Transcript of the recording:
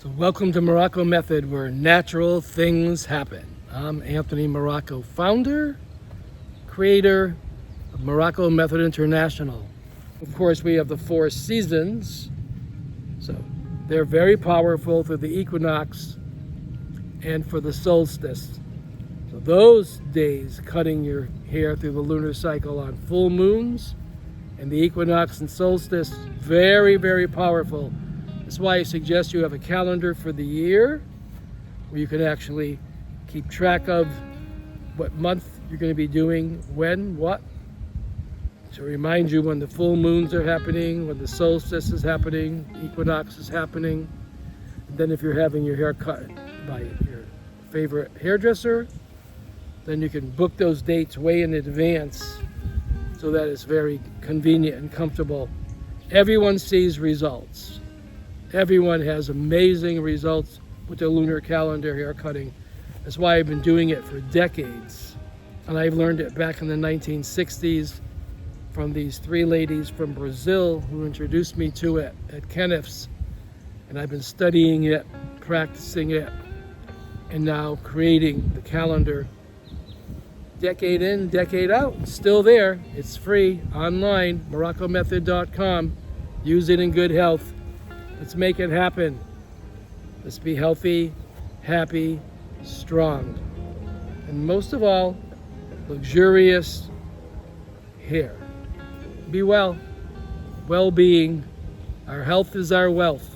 So welcome to Morocco Method, where natural things happen. I'm Anthony Morrocco, founder, creator of Morocco Method International. Of course, we have the 4 seasons. So they're very powerful for the equinox and for the solstice. So those days, cutting your hair through the lunar cycle on full moons and the equinox and solstice, very, very powerful. That's why I suggest you have a calendar for the year where you can actually keep track of what month you're going to be doing when, what, to remind you when the full moons are happening, when the solstice is happening, equinox is happening. And then if you're having your hair cut by your favorite hairdresser, then you can book those dates way in advance so that it's very convenient and comfortable. Everyone sees results. Everyone has amazing results with the lunar calendar hair cutting. That's why I've been doing it for decades. And I've learned it back in the 1960s from these 3 ladies from Brazil who introduced me to it at Kenneth's. And I've been studying it, practicing it, and now creating the calendar. Decade in, decade out, it's still there. It's free, online, MoroccoMethod.com. Use it in good health. Let's make it happen. Let's be healthy, happy, strong, and most of all, luxurious hair. Be well. Well-being. Our health is our wealth.